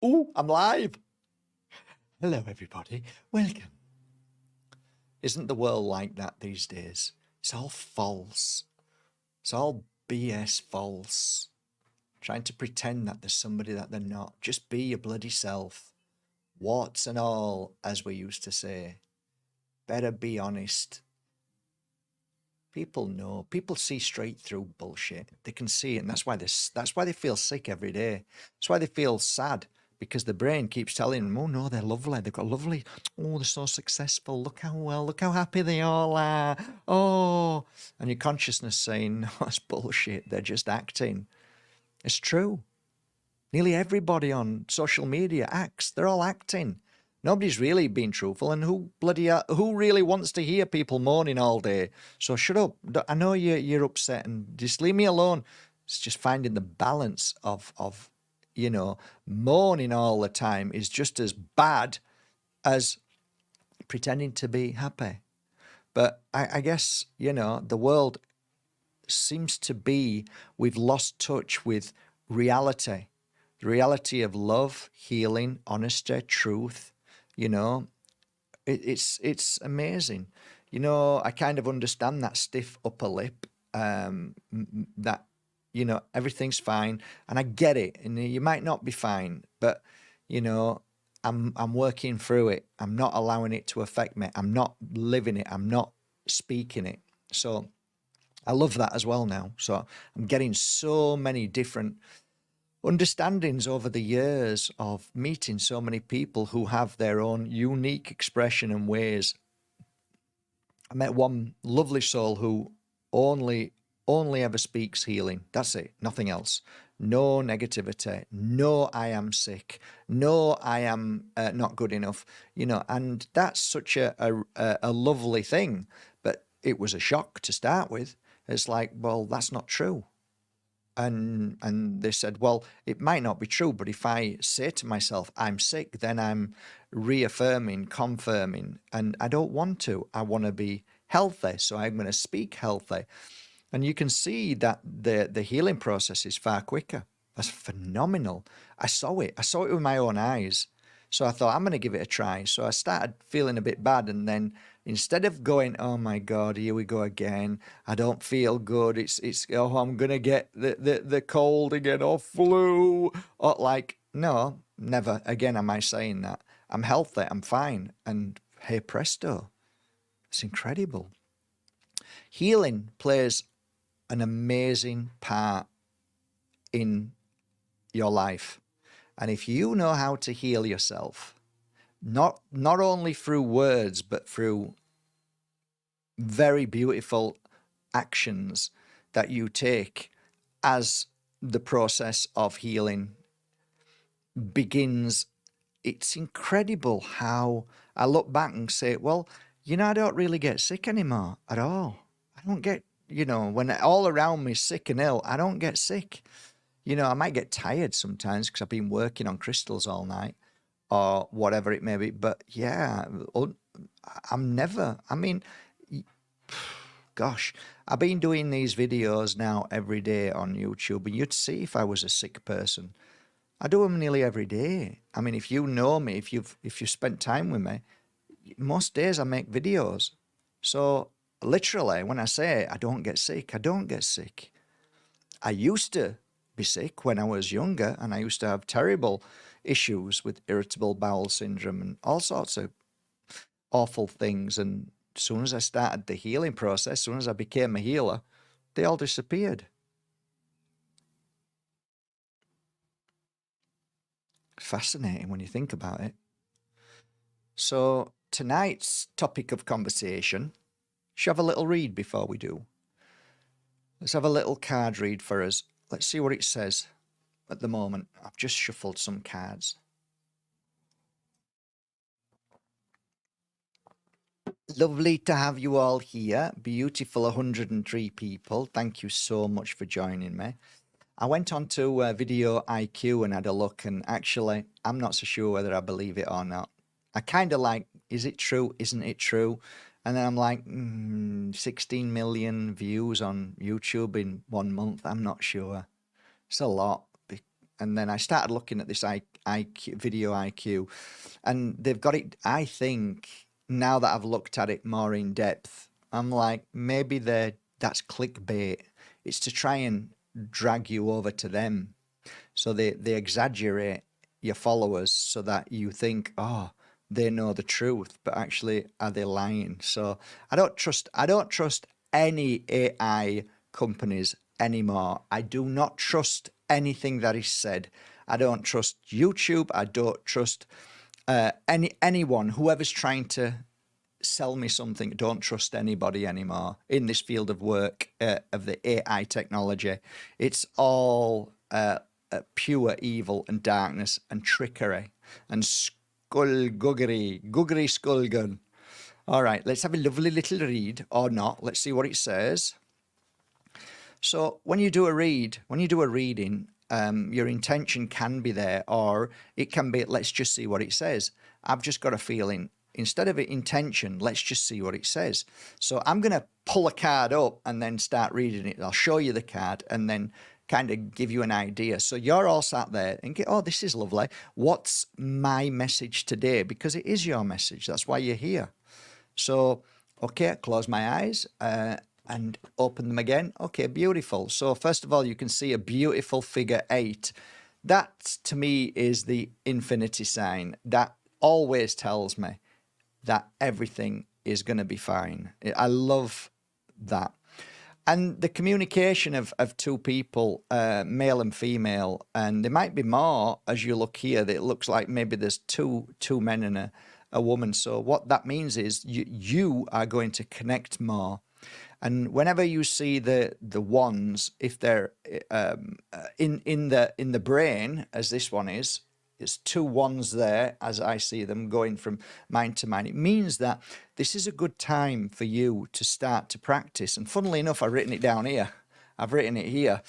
Ooh, I'm live. Hello, everybody. Welcome. Isn't the world like that these days? It's all false. It's all BS false. Trying to pretend that there's somebody that they're not. Just be your bloody self. Warts and all, as we used to say. Better be honest. People know. People see straight through bullshit. They can see it, and that's why they feel sick every day. That's why they feel sad, because the brain keeps telling them, "Oh no, they're lovely. They've got lovely. Oh, they're so successful. Look how well. Look how happy they all are. Oh," and your consciousness saying, "No, it's bullshit. They're just acting." It's true. Nearly everybody on social media acts. They're all acting. Nobody's really being truthful, and who really wants to hear people moaning all day? So shut up. I know you're upset, and just leave me alone. It's just finding the balance of moaning all the time is just as bad as pretending to be happy. But I guess the world seems to be, we've lost touch with reality, the reality of love, healing, honesty, truth. You know, it's amazing. I kind of understand that stiff upper lip. That everything's fine, and I get it. And you might not be fine, but you know, I'm working through it. I'm not allowing it to affect me. I'm not living it. I'm not speaking it. So I love that as well now. So I'm getting so many different understandings over the years of meeting so many people who have their own unique expression and ways. I met one lovely soul who only ever speaks healing. That's it, nothing else. No negativity. No, I am sick. No, I am not good enough. And that's such a lovely thing. But it was a shock to start with. It's like, well, that's not true. And they said, well, it might not be true, but if I say to myself, I'm sick, then I'm reaffirming, confirming, and I don't want to. I want to be healthy, so I'm going to speak healthy. And you can see that the healing process is far quicker. That's phenomenal. I saw it. I saw it with my own eyes. So I thought, I'm going to give it a try. So I started feeling a bit bad. And then instead of going, oh my God, here we go again. I don't feel good. Oh, I'm going to get the cold again or flu. Or like, no, never again am I saying that. I'm healthy. I'm fine. And hey, presto. It's incredible. Healing plays an amazing part in your life. And if you know how to heal yourself, not only through words, but through very beautiful actions that you take as the process of healing begins, it's incredible how I look back and say, well, I don't really get sick anymore at all. I don't get, when all around me is sick and ill, I don't get sick. I might get tired sometimes because I've been working on crystals all night or whatever it may be. But yeah, I'm never, gosh, I've been doing these videos now every day on YouTube, and you'd see if I was a sick person. I do them nearly every day. I mean, if you know me, if you've spent time with me, most days I make videos. So literally, when I say I don't get sick, I don't get sick. I used to be sick when I was younger, and I used to have terrible issues with irritable bowel syndrome and all sorts of awful things. And as soon as I started the healing process, as soon as I became a healer, they all disappeared. Fascinating when you think about it. So tonight's topic of conversation, shall we have a little read before we do? Let's have a little card read for us. Let's see what it says at the moment. I've just shuffled some cards. Lovely to have you all here. Beautiful 103 people. Thank you so much for joining me. I went on to Video IQ and had a look, and actually, I'm not so sure whether I believe it or not. I kind of like, is it true? Isn't it true? And then I'm like, 16 million views on YouTube in 1 month. I'm not sure. It's a lot. And then I started looking at this IQ, video IQ, and they've got it. I think now that I've looked at it more in depth, I'm like, maybe that's clickbait. It's to try and drag you over to them. So they exaggerate your followers so that you think, oh, they know the truth, but actually are they lying? So I don't trust any AI companies anymore. I do not trust anything that is said. I don't trust YouTube. I don't trust anyone, whoever's trying to sell me something. Don't trust anybody anymore in this field of work, of the AI technology. It's all pure evil and darkness and trickery and skullduggery, skullgun. All right, let's have a lovely little read, or not. Let's see what it says. So when you do a reading, your intention can be there, or it can be, let's just see what it says. I've just got a feeling. Instead of intention, let's just see what it says. So I'm going to pull a card up and then start reading it. I'll show you the card and then kind of give you an idea. So you're all sat there and get, oh, this is lovely. What's my message today? Because it is your message. That's why you're here. So, okay, close my eyes and open them again. Okay, beautiful. So first of all, you can see a beautiful figure 8. That, to me, is the infinity sign. That always tells me that everything is going to be fine. I love that. And the communication of two people, male and female, and there might be more as you look here. That it looks like maybe there's two men and a woman. So what that means is you are going to connect more. And whenever you see the ones, if they're in the brain, as this one is, it's 2 ones there, as I see them going from mind to mind. It means that this is a good time for you to start to practice. And funnily enough, I've written it down here. I've written it here.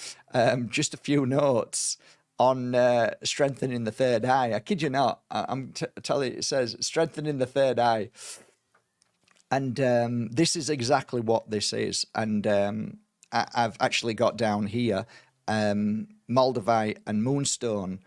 Just a few notes on strengthening the third eye. I kid you not. I'm telling you, it says strengthening the third eye. And this is exactly what this is. And I've actually got down here Moldavite and Moonstone.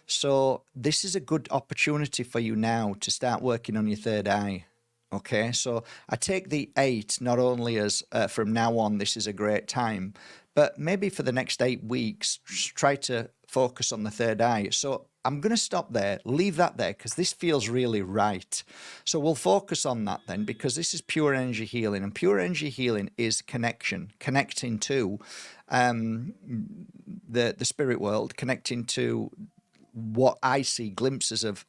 So this is a good opportunity for you now to start working on your third eye. Okay, so I take the 8 not only as from now on, this is a great time, but maybe for the next 8 weeks, try to focus on the third eye. So I'm going to stop there, leave that there, because this feels really right. So we'll focus on that then, because this is pure energy healing, and pure energy healing is connection, connecting to the spirit world, connecting to what I see glimpses of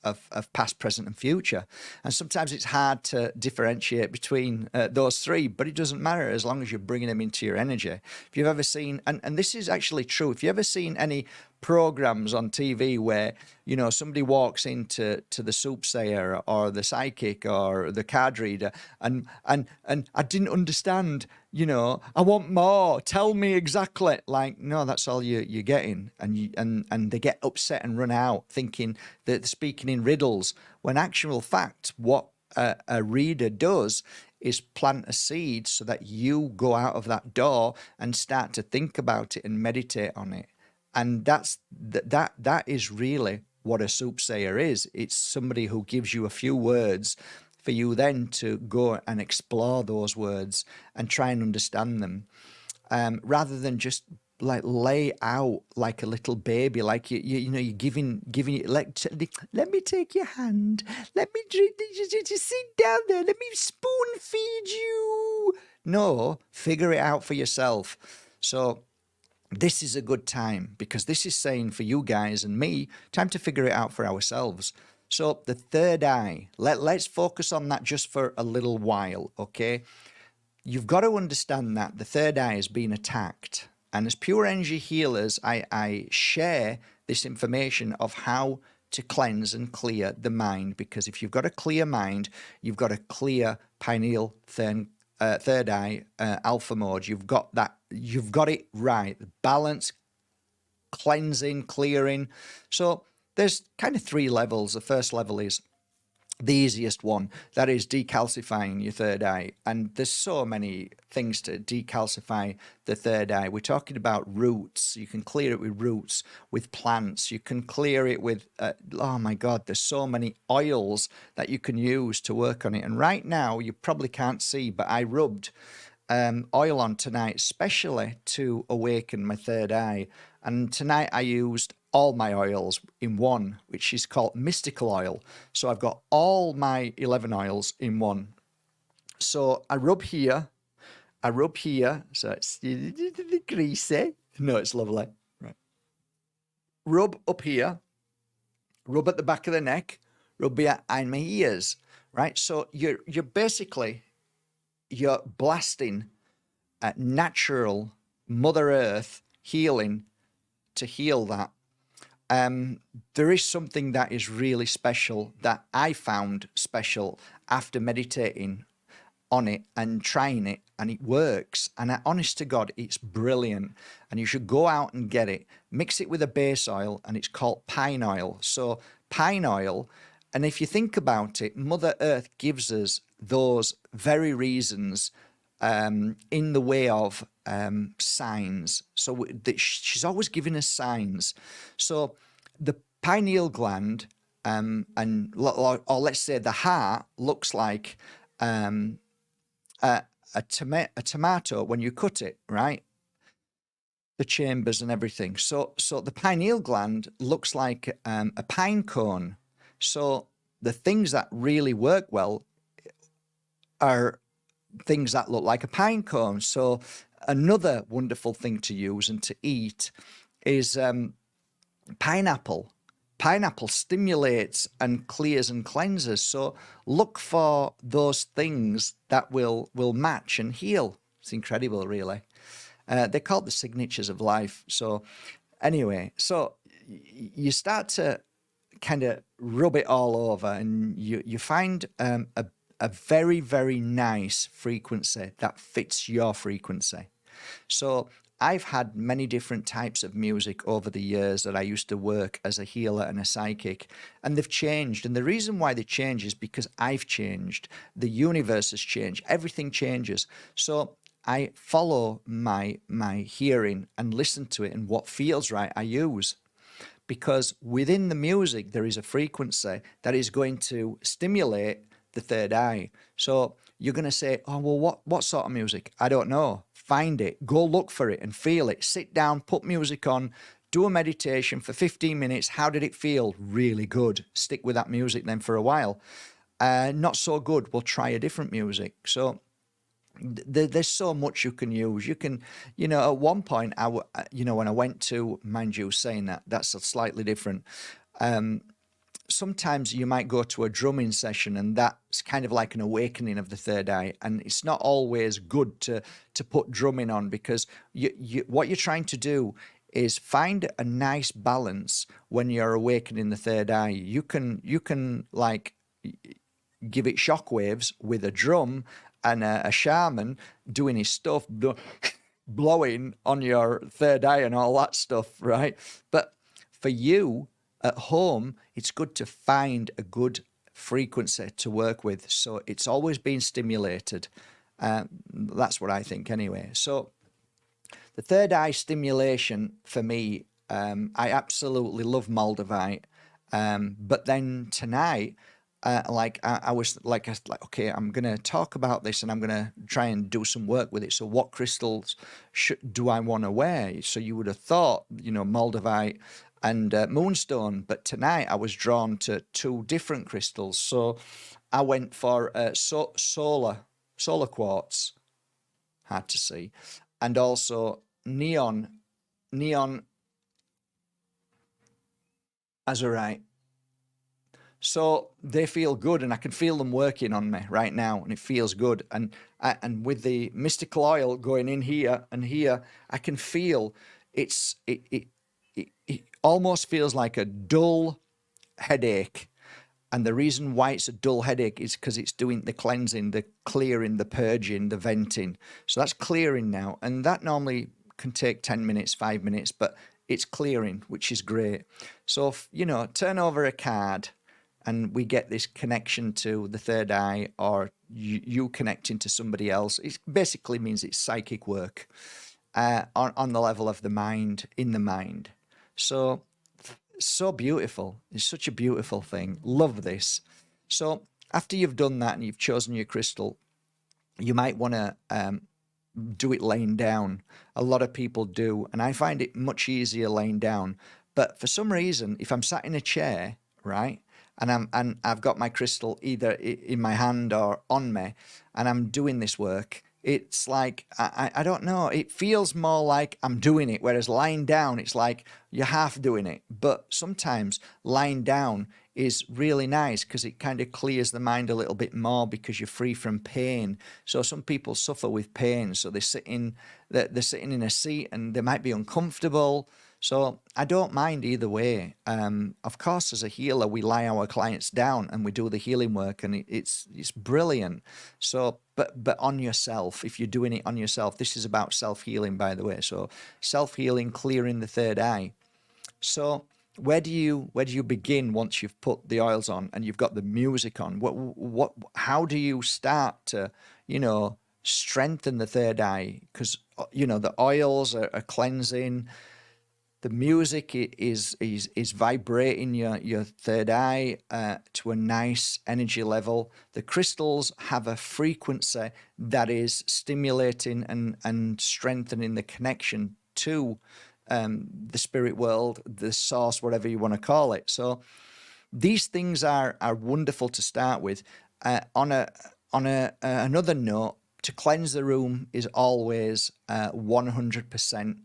past, present, and future. And sometimes it's hard to differentiate between those 3, but it doesn't matter as long as you're bringing them into your energy. If you've ever seen, and this is actually true, if you've ever seen any programs on TV where, you know, somebody walks into the soothsayer or the psychic or the card reader and I didn't understand, you know, I want more, tell me exactly. Like, no, that's all you're getting. And they get upset and run out thinking that they're speaking in riddles, when actual fact, what a reader does is plant a seed so that you go out of that door and start to think about it and meditate on it. And that is really what a soothsayer is. It's somebody who gives you a few words for you then to go and explore those words and try and understand them, rather than just like lay out like a little baby, like you know, you're giving it, like, let me take your hand, let me drink, just sit down there, let me spoon feed you. No, figure it out for yourself. So this is a good time, because this is saying for you guys and me, time to figure it out for ourselves. So the third eye, let's focus on that just for a little while, okay? You've got to understand that the third eye is being attacked. And as pure energy healers, I share this information of how to cleanse and clear the mind, because if you've got a clear mind, you've got a clear pineal third eye, alpha mode. You've got that. You've got it right. Balance, cleansing, clearing. So there's kind of 3 levels. The first level is the easiest one, that is decalcifying your third eye. And there's so many things to decalcify the third eye. We're talking about roots. You can clear it with roots, with plants. You can clear it with, oh my God, there's so many oils that you can use to work on it. And right now, you probably can't see, but I rubbed oil on tonight, especially to awaken my third eye. And tonight I used all my oils in one, which is called mystical oil. So I've got all my 11 oils in one. So I rub here, so it's greasy. No, it's lovely. Right. Rub up here, rub at the back of the neck, rub behind my ears. Right. So you're basically you're blasting natural Mother Earth healing to heal that. There is something that is really special that I found special after meditating on it and trying it, and it works. And honest to God, it's brilliant. And you should go out and get it. Mix it with a base oil, and it's called pine oil. So pine oil, and if you think about it, Mother Earth gives us those very reasons in the way of signs. So she's always giving us signs. So the pineal gland, or let's say the heart, looks like a tomato when you cut it, right? The chambers and everything. So the pineal gland looks like a pine cone. So the things that really work well are things that look like a pine cone. So another wonderful thing to use and to eat is pineapple. Pineapple stimulates and clears and cleanses. So look for those things that will match and heal. It's incredible, really. They're called the signatures of life. So anyway, so you start to kind of rub it all over, and you find a very, very nice frequency that fits your frequency. So I've had many different types of music over the years that I used to work as a healer and a psychic, and they've changed. And the reason why they change is because I've changed. The universe has changed. Everything changes. So I follow my hearing and listen to it, and what feels right I use. Because within the music, there is a frequency that is going to stimulate the third eye. So you're going to say, oh, well, what sort of music? I don't know. Find it. Go look for it and feel it. Sit down, put music on, do a meditation for 15 minutes. How did it feel? Really good. Stick with that music then for a while. Not so good. We'll try a different music. So there's so much you can use. You can, at one point, when I went to, mind you, saying that's a slightly different. Sometimes you might go to a drumming session, and that's kind of like an awakening of the third eye. And it's not always good to put drumming on, because what you're trying to do is find a nice balance when you're awakening the third eye. You can like give it shockwaves with a drum and a shaman doing his stuff, blowing on your third eye and all that stuff, right? But for you at home, it's good to find a good frequency to work with. So it's always been stimulated. That's what I think anyway. So the third eye stimulation for me, I absolutely love Moldavite. But then tonight, I was like, okay, I'm going to talk about this, and I'm going to try and do some work with it. So what crystals do I want to wear? So you would have thought, Moldavite and moonstone, but tonight I was drawn to two different crystals. So I went for solar quartz, hard to see, and also neon azurite. So they feel good, and I can feel them working on me right now, and it feels good. And with the mystical oil going in here and here, I can feel it almost feels like a dull headache. And the reason why it's a dull headache is because it's doing the cleansing, the clearing, the purging, the venting. So that's clearing now. And that normally can take 10 minutes, 5 minutes, but it's clearing, which is great. So, turn over a card. and we get this connection to the third eye, or you connecting to somebody else. It basically means it's psychic work on the level of the mind, in the mind. So, so beautiful. It's such a beautiful thing. Love this. So, after you've done that and you've chosen your crystal, you might want to do it laying down. A lot of people do, and I find it much easier laying down. But for some reason, if I'm sat in a chair, right, and I've got my crystal either in my hand or on me, and I'm doing this work, it's like I don't know. It feels more like I'm doing it, whereas lying down, it's like you're half doing it. But sometimes lying down is really nice because it kind of clears the mind a little bit more because you're free from pain. So some people suffer with pain, so they're sitting in a seat and they might be uncomfortable. So I don't mind either way. Of course, as a healer, we lie our clients down and we do the healing work, and it's brilliant. So, but on yourself, if you're doing it on yourself, this is about self healing, by the way. So self healing, clearing the third eye. So where do you begin once you've put the oils on and you've got the music on? How do you start to strengthen the third eye? Because the oils are cleansing. The music is vibrating your third eye to a nice energy level. The crystals have a frequency that is stimulating and strengthening the connection to the spirit world, the source, whatever you want to call it. So these things are wonderful to start with. Another note, to cleanse the room is always 100%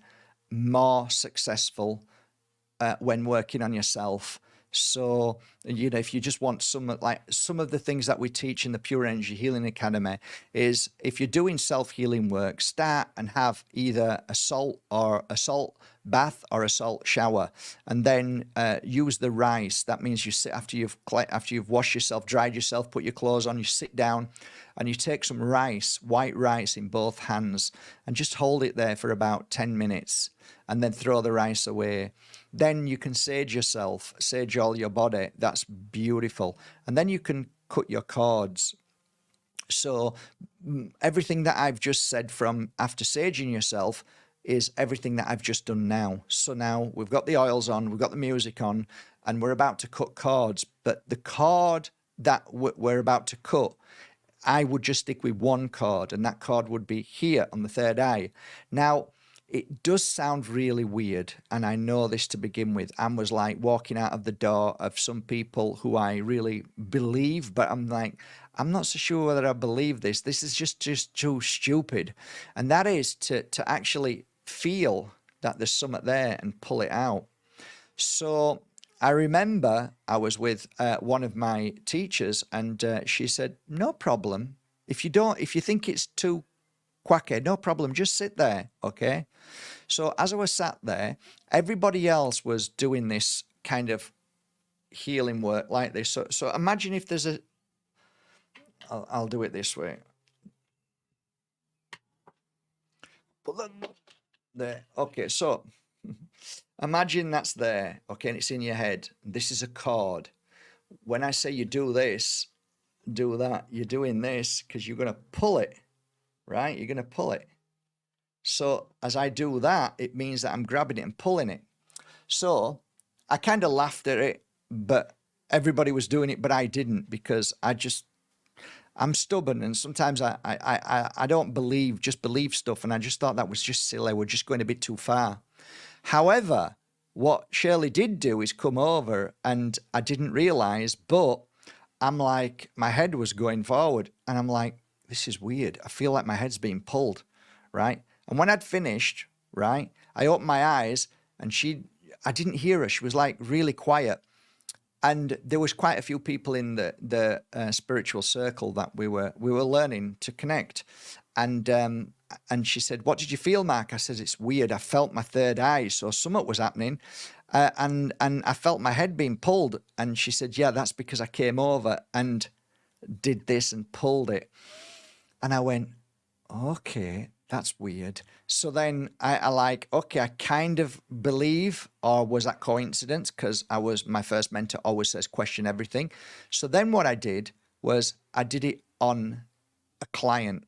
more successful when working on yourself. So, if you just want some of the things that we teach in the Pure Energy Healing Academy is, if you're doing self-healing work, start and have either a salt bath or a salt shower, and then use the rice. That means you sit after you've washed yourself, dried yourself, put your clothes on, you sit down and you take some rice, white rice, in both hands, and just hold it there for about 10 minutes and then throw the rice away. Then you can sage yourself, sage all your body. That's beautiful. And then you can cut your cords. So everything that I've just said from after saging yourself is everything that I've just done now. So now we've got the oils on, we've got the music on, and we're about to cut cords. But the cord that we're about to cut, I would just stick with one cord, and that cord would be here on the third eye. Now, it does sound really weird, and I know this to begin with. I was like walking out of the door of some people who I really believe, but I'm like, I'm not so sure whether I believe this. This is just too stupid. And that is to actually feel that there's something there and pull it out. So I remember I was with one of my teachers, and she said, no problem. If you think it's too quacky, no problem, just sit there, okay? So as I was sat there, everybody else was doing this kind of healing work like this. So imagine if there's I'll do it this way. There, okay, so imagine that's there, okay, and it's in your head. This is a chord. When I say you do this, do that, you're doing this because you're going to pull it, right? You're going to pull it. So as I do that, it means that I'm grabbing it and pulling it. So I kind of laughed at it, but everybody was doing it, but I didn't, because I'm stubborn, and sometimes I don't believe stuff, and I just thought that was just silly. We're just going a bit too far. However, what Shirley did do is come over, and I didn't realize, but I'm like, my head was going forward, and I'm like, this is weird. I feel like my head's being pulled, right? And when I'd finished, right, I opened my eyes, and I didn't hear her. She was like really quiet. And there was quite a few people in the spiritual circle that we were learning to connect. And she said, what did you feel, Mark? I said, it's weird. I felt my third eye. So something was happening. And I felt my head being pulled. And she said, yeah, that's because I came over and did this and pulled it. And I went, okay, That's weird. So then I like, okay, I kind of believe, or was that coincidence? Because my first mentor always says question everything. So then what I did was I did it on a client,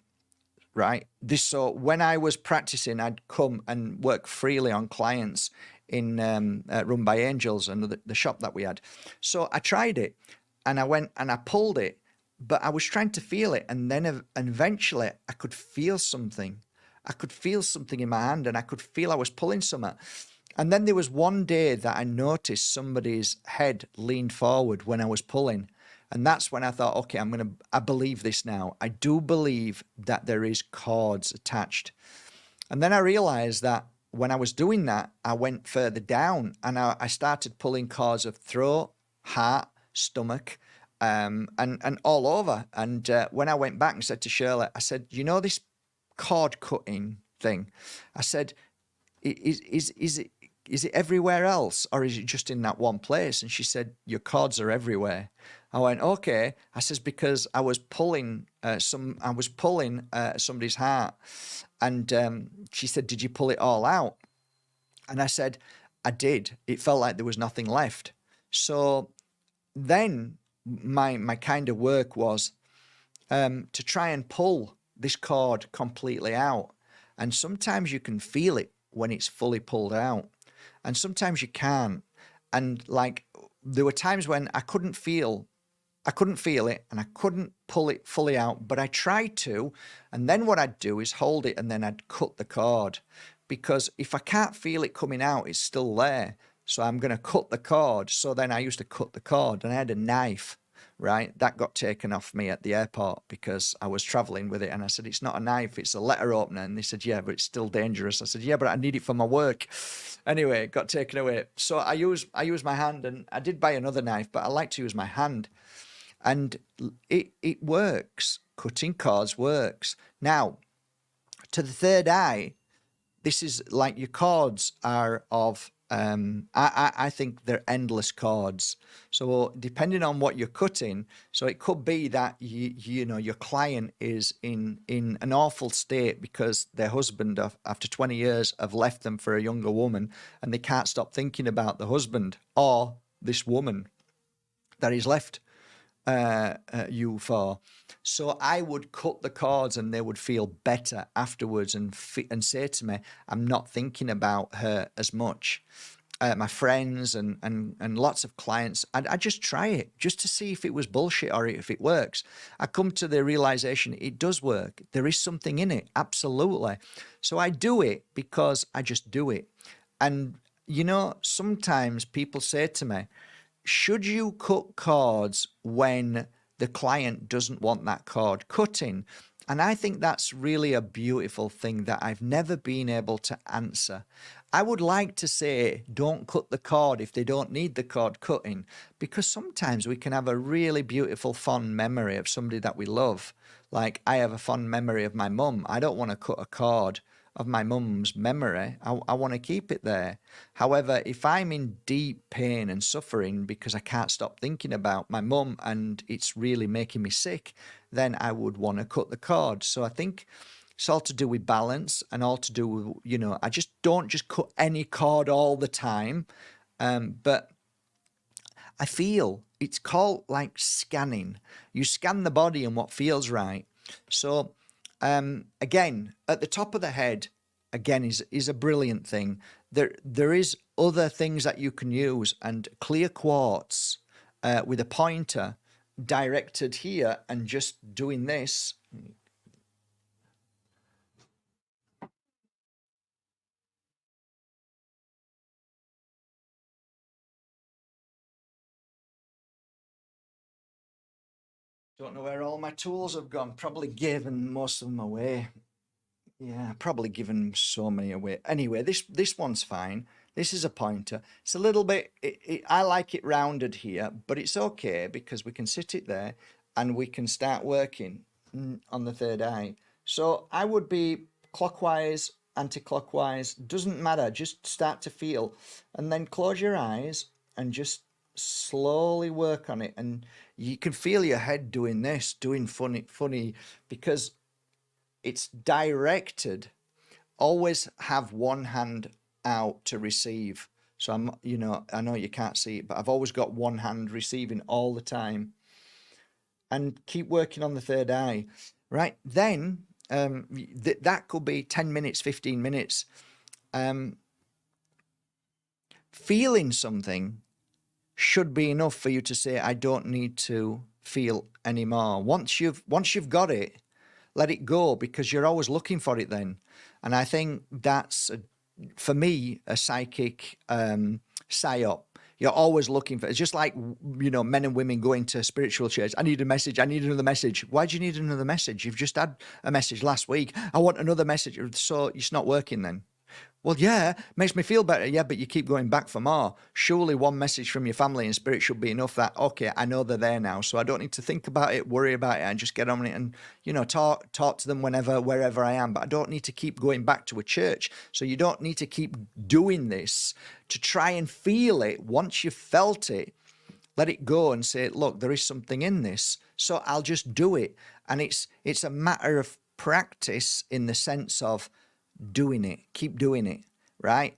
right? So when I was practicing, I'd come and work freely on clients in Run by Angels and the shop that we had. So I tried it, and I went and I pulled it, but I was trying to feel it, and then and eventually I could feel something. I could feel something in my hand, and I could feel I was pulling something. And then there was one day that I noticed somebody's head leaned forward when I was pulling. And that's when I thought, okay, I believe this now. I do believe that there is cords attached. And then I realized that when I was doing that, I went further down, and I started pulling cords of throat, heart, stomach, and all over. And when I went back and said to Shirley, I said, you know, this cord cutting thing, I said, is it everywhere else, or is it just in that one place? And she said, your cords are everywhere. I went, okay. I says, because I was pulling somebody's heart, and she said, did you pull it all out? And I said, I did. It felt like there was nothing left. So then my kind of work was to try and pull this cord completely out. And sometimes you can feel it when it's fully pulled out, and sometimes you can't. And like, there were times when I couldn't feel it, and I couldn't pull it fully out, but I tried to. And then what I'd do is hold it, and then I'd cut the cord, because if I can't feel it coming out, it's still there. So I'm going to cut the cord. So then I used to cut the cord, and I had a knife, right? That got taken off me at the airport because I was traveling with it. And I said, it's not a knife, it's a letter opener. And they said, yeah, but it's still dangerous. I said, yeah, but I need it for my work. Anyway, it got taken away. So I use my hand, and I did buy another knife, but I like to use my hand. And it works. Cutting cords works. Now, to the third eye, this is like, your cords are of, I think they're endless cords. So depending on what you're cutting, so it could be that you know, your client is in an awful state because their husband, after 20 years, have left them for a younger woman, and they can't stop thinking about the husband or this woman that he's left you for. So I would cut the cords, and they would feel better afterwards, and say to me, I'm not thinking about her as much. My friends and lots of clients, I just try it just to see if it was bullshit or if it works. I come to the realization it does work. There is something in it, absolutely. So I do it because I just do it. And you know, sometimes people say to me, should you cut cords when the client doesn't want that cord cutting? And I think that's really a beautiful thing that I've never been able to answer. I would like to say, don't cut the cord if they don't need the cord cutting, because sometimes we can have a really beautiful, fond memory of somebody that we love. Like, I have a fond memory of my mum. I don't want to cut a cord of my mum's memory. I want to keep it there. However, if I'm in deep pain and suffering because I can't stop thinking about my mum and it's really making me sick, then I would want to cut the cord. So I think it's all to do with balance, and all to do with, you know, I just don't just cut any cord all the time. But I feel it's called like scanning. You scan the body and what feels right. So again, at the top of the head, again, is a brilliant thing. There is other things that you can use, and clear quartz with a pointer directed here and just doing this. Don't know where all my tools have gone. Probably given most of them away. Yeah, probably given so many away. Anyway, this one's fine. This is a pointer. It's a little bit. I like it rounded here, but it's okay because we can sit it there, and we can start working on the third eye. So I would be clockwise, anti-clockwise. Doesn't matter. Just start to feel, and then close your eyes and just slowly work on it. And you can feel your head doing this, doing funny, because it's directed. Always have one hand out to receive. So I'm, I know you can't see it, but I've always got one hand receiving all the time. And keep working on the third eye. Right. Then that could be 10 minutes, 15 minutes. Feeling something should be enough for you to say, I don't need to feel anymore. Once you've got it, let it go, because you're always looking for it then. And I think that's, for me, a psychic psyop. You're always looking for, it's just like, men and women going to spiritual church. I need a message. I need another message. Why do you need another message? You've just had a message last week. I want another message. So it's not working then. Well, yeah, makes me feel better. Yeah, but you keep going back for more. Surely one message from your family and spirit should be enough that, okay, I know they're there now, so I don't need to think about it, worry about it, and just get on it and, talk to them wherever I am. But I don't need to keep going back to a church. So you don't need to keep doing this to try and feel it. Once you've felt it, let it go and say, look, there is something in this, so I'll just do it. And it's a matter of practice in the sense of doing it, keep doing it, right?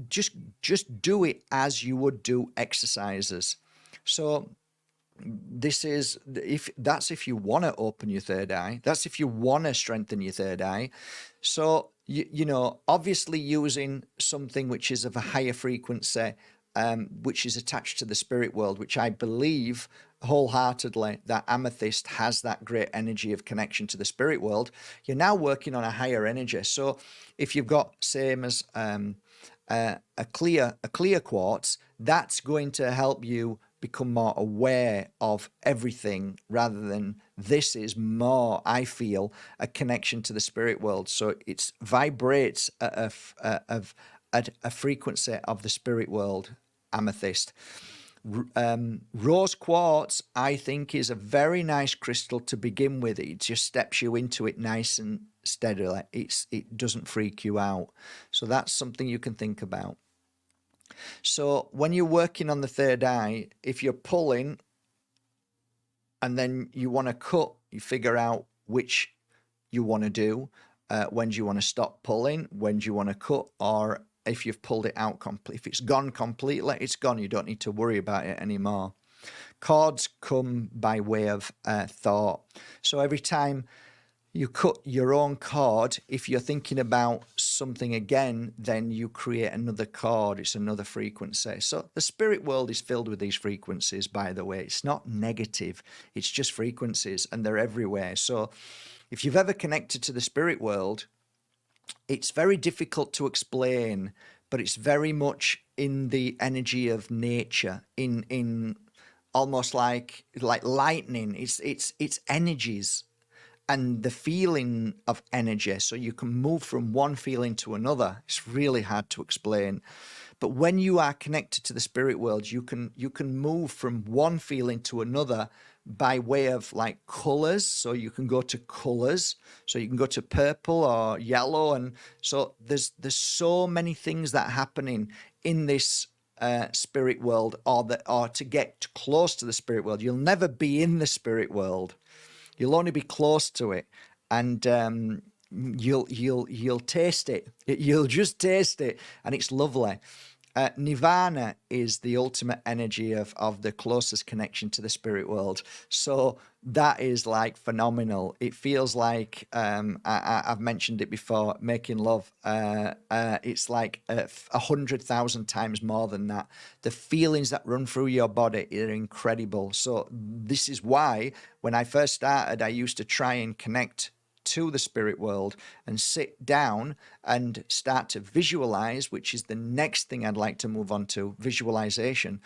Just do it as you would do exercises. So this is, if you want to open your third eye, that's if you want to strengthen your third eye. So obviously using something which is of a higher frequency, which is attached to the spirit world, which I believe wholeheartedly that amethyst has that great energy of connection to the spirit world. You're now working on a higher energy. So if you've got same as a clear quartz, that's going to help you become more aware of everything, rather than, this is more, I feel, a connection to the spirit world. So it vibrates at a frequency of the spirit world, amethyst. Rose quartz, I think, is a very nice crystal to begin with. It just steps you into it nice and steadily. It doesn't freak you out. So that's something you can think about. So when you're working on the third eye, if you're pulling and then you want to cut, you figure out which you want to do. When do you want to stop pulling? When do you want to cut? Or if you've pulled it out completely, if it's gone completely, it's gone. You don't need to worry about it anymore. Cords come by way of thought. So every time you cut your own cord, if you're thinking about something again, then you create another cord. It's another frequency. So the spirit world is filled with these frequencies, by the way. It's not negative. It's just frequencies, and they're everywhere. So if you've ever connected to the spirit world, it's very difficult to explain, but it's very much in the energy of nature, in almost like lightning. It's energies and the feeling of energy. So you can move from one feeling to another. It's really hard to explain. But when you are connected to the spirit world, you can move from one feeling to another by way of like colors. So you can go to colors. So you can go to purple or yellow. And so there's so many things that are happening in this spirit world, or to get close to the spirit world. You'll never be in the spirit world. You'll only be close to it, and you'll taste it. You'll just taste it, and it's lovely. Nirvana is the ultimate energy of the closest connection to the spirit world. So that is like phenomenal. It feels like, I've mentioned it before, making love. It's like 100,000 times more than that. The feelings that run through your body are incredible. So this is why when I first started, I used to try and connect to the spirit world and sit down and start to visualize, which is the next thing I'd like to move on to, visualization.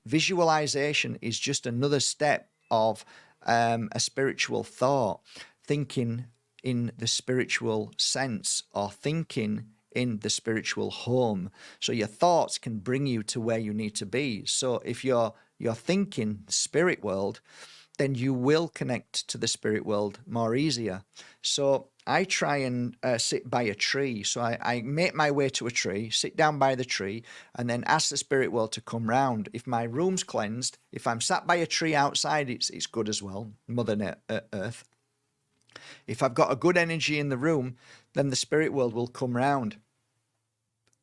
Visualization is just another step of a spiritual thought, thinking in the spiritual sense, or thinking in the spiritual home. So your thoughts can bring you to where you need to be. So if you're thinking spirit world, then you will connect to the spirit world more easier. So I try and sit by a tree. So I make my way to a tree, sit down by the tree, and then ask the spirit world to come round. If my room's cleansed, if I'm sat by a tree outside, it's good as well, Mother Earth. If I've got a good energy in the room, then the spirit world will come round.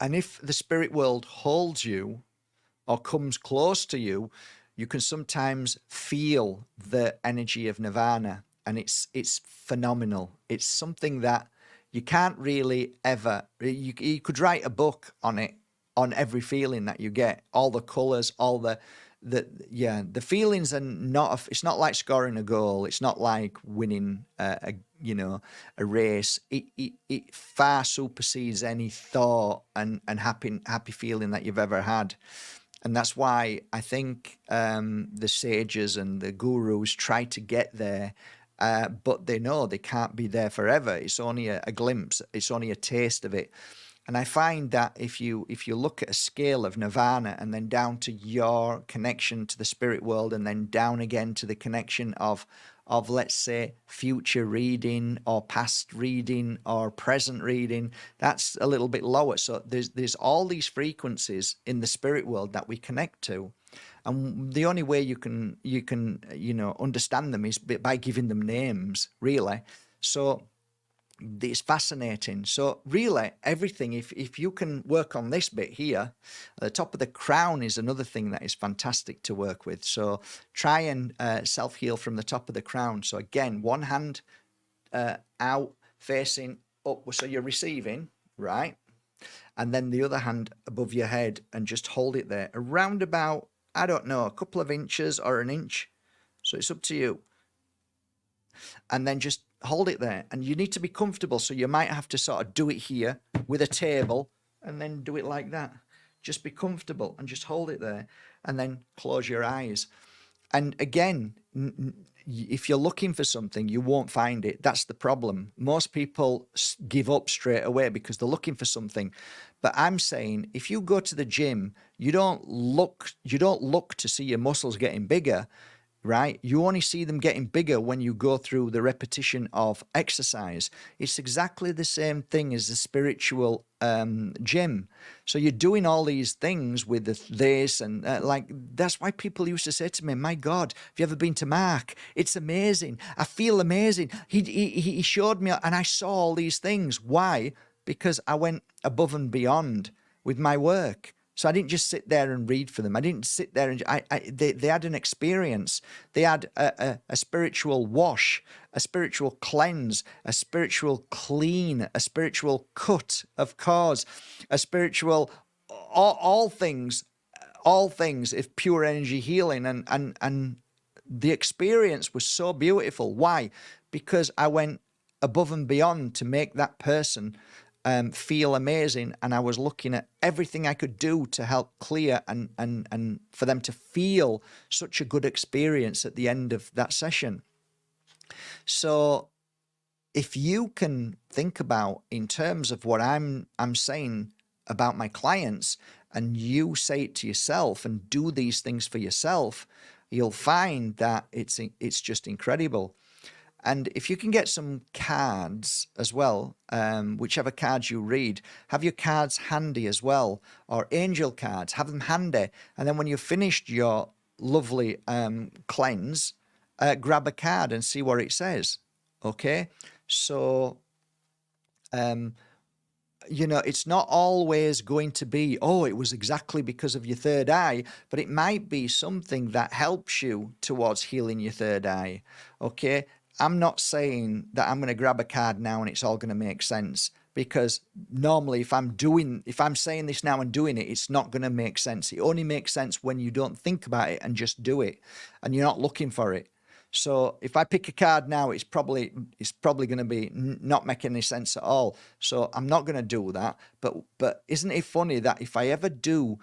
And if the spirit world holds you or comes close to you, you can sometimes feel the energy of nirvana, and it's phenomenal. It's something that you can't really ever. You could write a book on it, on every feeling that you get, all the colors, all the feelings, and it's not like scoring a goal. It's not like winning a race. It far supersedes any thought and happy feeling that you've ever had. And that's why I think the sages and the gurus try to get there, but they know they can't be there forever. It's only a glimpse. It's only a taste of it. And I find that if you look at a scale of nirvana and then down to your connection to the spirit world, and then down again to the connection of let's say future reading or past reading or present reading, that's a little bit lower. So there's all these frequencies in the spirit world that we connect to, and the only way you can understand them is by giving them names, really. So it's fascinating. So really everything, if you can work on this bit here, the top of the crown is another thing that is fantastic to work with. So try and self-heal from the top of the crown. So again, one hand out facing up, so you're receiving, right? And then the other hand above your head, and just hold it there around about, I don't know, a couple of inches or an inch. So it's up to you. And then just hold it there, and you need to be comfortable, so you might have to sort of do it here with a table and then do it like that. Just be comfortable and just hold it there, and then close your eyes. And again, if you're looking for something, you won't find it. That's the problem. Most people give up straight away because they're looking for something. But I'm saying, if you go to the gym, you don't look to see your muscles getting bigger, right? You only see them getting bigger when you go through the repetition of exercise. It's exactly the same thing as the spiritual gym. So you're doing all these things with this and that's why people used to say to me, my God, have you ever been to Mark? It's amazing. I feel amazing. He showed me, and I saw all these things. Why? Because I went above and beyond with my work. So I didn't just sit there and read for them. I didn't sit there and they had an experience. They had a spiritual wash, a spiritual cleanse, a spiritual clean, a spiritual cut, of course, a spiritual all things of pure energy healing, and the experience was so beautiful. Why? Because I went above and beyond to make that person feel amazing, and I was looking at everything I could do to help clear and for them to feel such a good experience at the end of that session. So if you can think about in terms of what I'm saying about my clients, and you say it to yourself and do these things for yourself, you'll find that it's just incredible. And if you can get some cards as well, whichever cards you read, have your cards handy as well, or angel cards, have them handy. And then when you've finished your lovely cleanse, grab a card and see what it says. Okay? So, it's not always going to be, oh, it was exactly because of your third eye, but it might be something that helps you towards healing your third eye. Okay? I'm not saying that I'm going to grab a card now and it's all going to make sense, because normally if I'm saying this now and doing it, it's not going to make sense. It only makes sense when you don't think about it and just do it, and you're not looking for it. So if I pick a card now, it's probably going to be not making any sense at all. So I'm not going to do that. But isn't it funny that if I ever do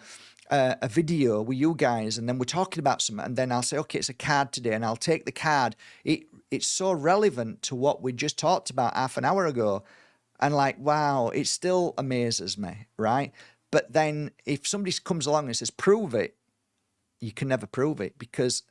a video with you guys, and then we're talking about something, and then I'll say, okay, it's a card today, and I'll take the card. It's so relevant to what we just talked about half an hour ago. And wow, it still amazes me, right? But then if somebody comes along and says, prove it, you can never prove it, because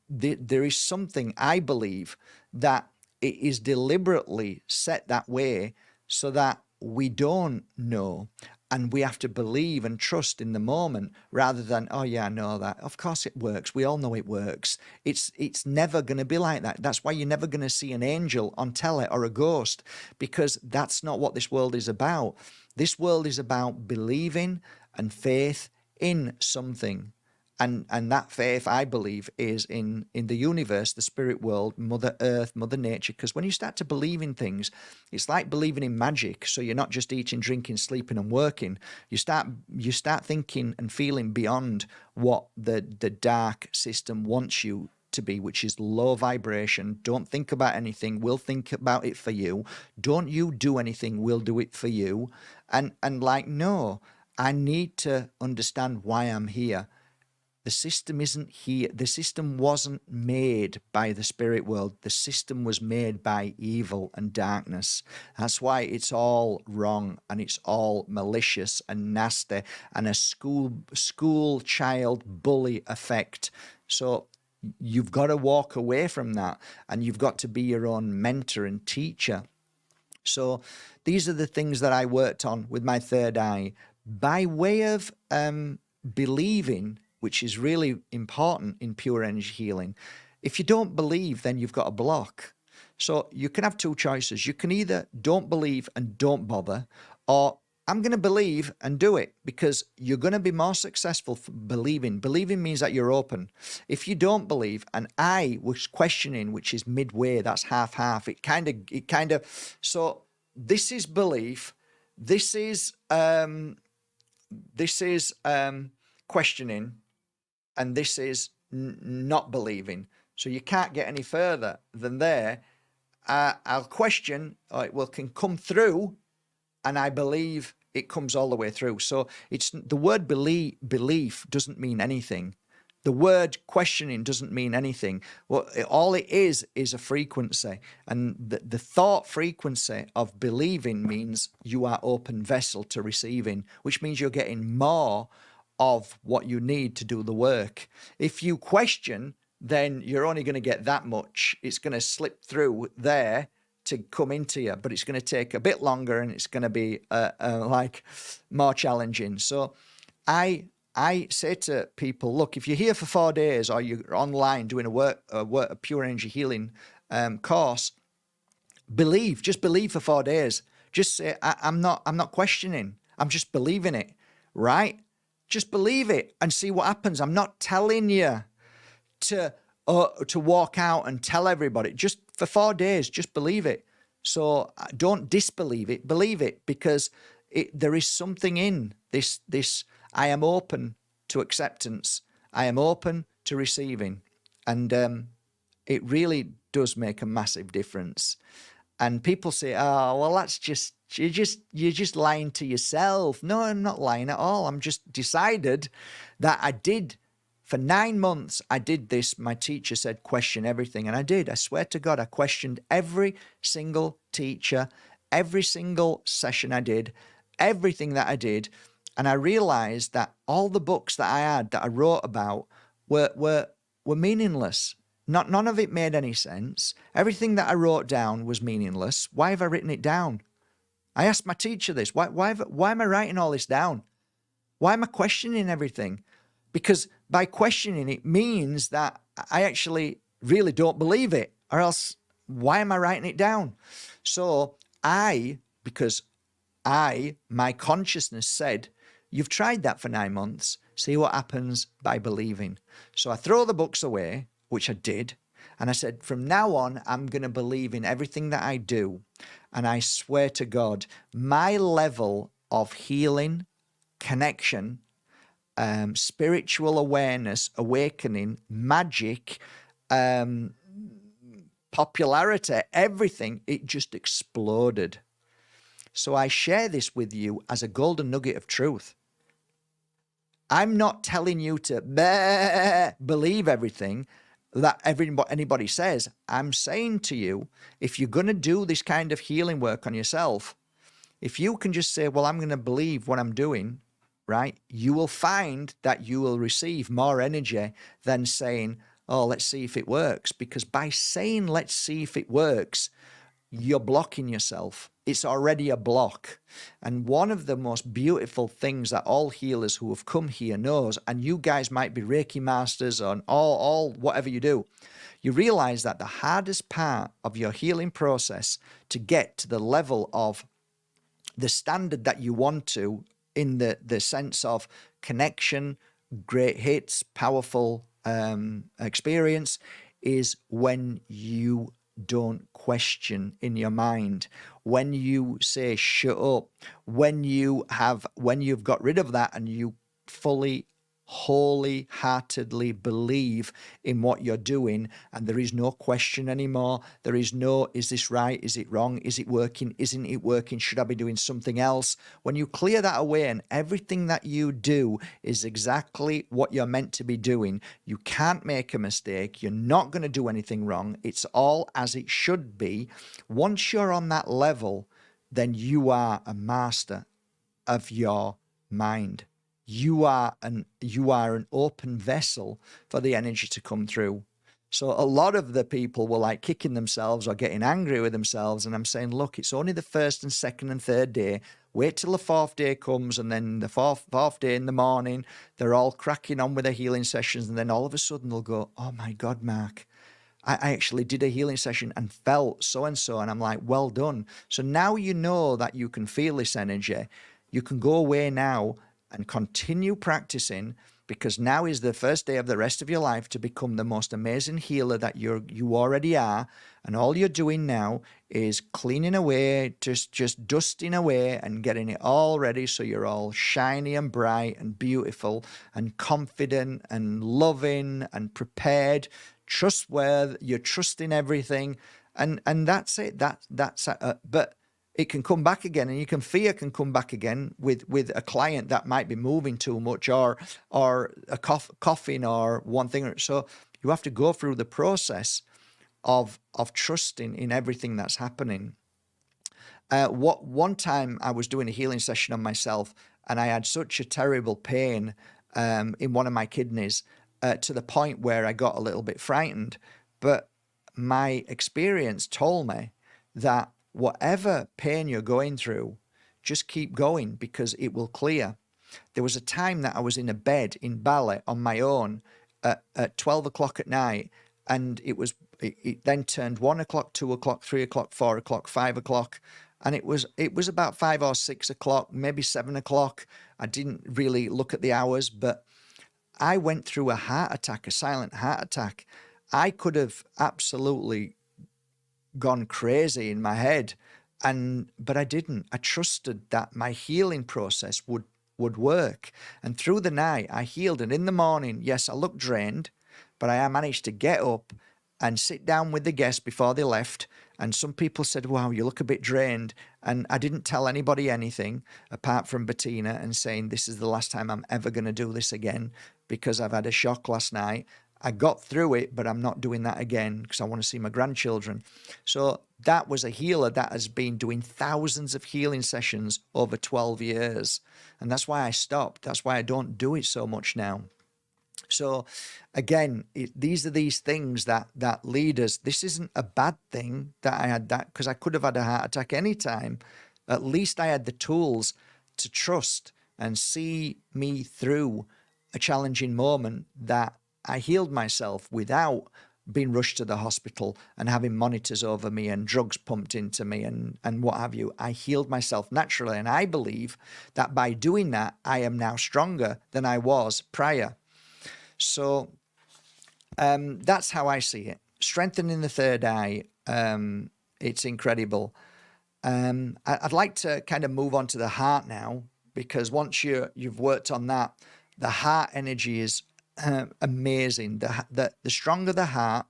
there is something, I believe, that it is deliberately set that way so that we don't know. And we have to believe and trust in the moment rather than, oh yeah, I know that. Of course it works. We all know it works. It's never going to be like that. That's why you're never going to see an angel on telly or a ghost, because that's not what this world is about. This world is about believing and faith in something. And that faith, I believe, is in the universe, the spirit world, Mother Earth, Mother Nature. Because when you start to believe in things, it's like believing in magic. So you're not just eating, drinking, sleeping, and working. You start thinking and feeling beyond what the dark system wants you to be, which is low vibration. Don't think about anything. We'll think about it for you. Don't you do anything. We'll do it for you. And like, no, I need to understand why I'm here. The system isn't here. The system wasn't made by the spirit world. The system was made by evil and darkness. That's why it's all wrong and it's all malicious and nasty and a school child bully effect. So you've got to walk away from that, and you've got to be your own mentor and teacher. So these are the things that I worked on with my third eye by way of believing, which is really important in pure energy healing. If you don't believe, then you've got a block. So you can have two choices. You can either don't believe and don't bother, or I'm going to believe and do it, because you're going to be more successful for believing. Believing means that you're open. If you don't believe, and I was questioning, which is midway, that's half. It kind of, so this is belief. This is questioning. And this is not believing. So you can't get any further than there. I'll question, or it can come through, and I believe it comes all the way through. So it's the word belief doesn't mean anything. The word questioning doesn't mean anything. Well, all it is a frequency. And the thought frequency of believing means you are open vessel to receiving, which means you're getting more of what you need to do the work. If you question, then you're only going to get that much. It's going to slip through there to come into you, but it's going to take a bit longer, and it's going to be like more challenging. So I say to people, look, if you're here for 4 days or you're online doing a pure energy healing course, just believe for 4 days. Just say, I'm not questioning. I'm just believing it, right? Just believe it and see what happens. I'm not telling you to walk out and tell everybody. Just for 4 days, just believe it. So don't disbelieve it, believe it, because there is something in this. I am open to acceptance. I am open to receiving. And it really does make a massive difference. And people say, oh, well, that's just, you're just lying to yourself. No, I'm not lying at all. I'm just decided that I did. For 9 months, I did this. My teacher said, question everything. And I did. I swear to God, I questioned every single teacher, every single session I did, everything that I did. And I realized that all the books that I had, that I wrote about, were meaningless. None of it made any sense. Everything that I wrote down was meaningless. Why have I written it down? I asked my teacher this. Why am I writing all this down? Why am I questioning everything? Because by questioning it means that I actually really don't believe it, or else why am I writing it down? So because my consciousness said, you've tried that for 9 months, see what happens by believing. So I throw the books away, which I did. And I said, from now on, I'm going to believe in everything that I do. And I swear to God, my level of healing, connection, spiritual awareness, awakening, magic, popularity, everything, it just exploded. So I share this with you as a golden nugget of truth. I'm not telling you to believe everything that anybody says. I'm saying to you, if you're going to do this kind of healing work on yourself, if you can just say, well, I'm going to believe what I'm doing, right? You will find that you will receive more energy than saying, oh, let's see if it works. Because by saying, let's see if it works, you're blocking yourself. It's already a block. And one of the most beautiful things that all healers who have come here knows, and you guys might be Reiki masters on all whatever you do, you realize that the hardest part of your healing process to get to the level of the standard that you want to, in the sense of connection, great hits, powerful experience, is when you don't question in your mind, when you say shut up, when you've got rid of that and you fully wholly heartedly believe in what you're doing, and there is no question anymore. There is no, is this right? Is it wrong? Is it working? Isn't it working? Should I be doing something else? When you clear that away and everything that you do is exactly what you're meant to be doing, you can't make a mistake. You're not going to do anything wrong. It's all as it should be. Once you're on that level, then you are a master of your mind. You are an open vessel for the energy to come through. So a lot of the people were like kicking themselves or getting angry with themselves. And I'm saying, look, it's only the first and second and third day. Wait till the fourth day comes, and then the fourth day in the morning, they're all cracking on with their healing sessions. And then all of a sudden they'll go, oh my God, Mark, I actually did a healing session and felt so-and-so. And I'm like, well done. So now you know that you can feel this energy. You can go away now and continue practicing, because now is the first day of the rest of your life to become the most amazing healer that you already are. And all you're doing now is cleaning away, just dusting away and getting it all ready so you're all shiny and bright and beautiful and confident and loving and prepared, trustworthy. You're trusting everything, and that's it. But it can come back again, and fear can come back again with a client that might be moving too much or a coughing or one thing. So you have to go through the process of trusting in everything that's happening. One time I was doing a healing session on myself, and I had such a terrible pain in one of my kidneys to the point where I got a little bit frightened. But my experience told me that whatever pain you're going through, just keep going, because it will clear. There was a time that I was in a bed in Bali on my own at 12 o'clock at night, and it then turned 1 o'clock, 2 o'clock, 3 o'clock, 4 o'clock, 5 o'clock, and it was about 5 or 6 o'clock, maybe 7 o'clock. I didn't really look at the hours, but I went through a heart attack, a silent heart attack. I could have absolutely gone crazy in my head, but I didn't. I trusted that my healing process would work. And through the night I healed, and in the morning, yes, I looked drained, but I managed to get up and sit down with the guests before they left. And some people said, wow, you look a bit drained. And I didn't tell anybody anything apart from Bettina, and saying, this is the last time I'm ever going to do this again, because I've had a shock last night. I got through it, but I'm not doing that again because I want to see my grandchildren. So that was a healer that has been doing thousands of healing sessions over 12 years. And that's why I stopped. That's why I don't do it so much now. So again, these are these things that lead us. This isn't a bad thing that I had that, because I could have had a heart attack anytime. At least I had the tools to trust and see me through a challenging moment, that I healed myself without being rushed to the hospital and having monitors over me and drugs pumped into me and what have you. I healed myself naturally. And I believe that by doing that, I am now stronger than I was prior. So that's how I see it. Strengthening the third eye, it's incredible. I'd like to kind of move on to the heart now, because once you've worked on that, the heart energy is amazing. The stronger the heart,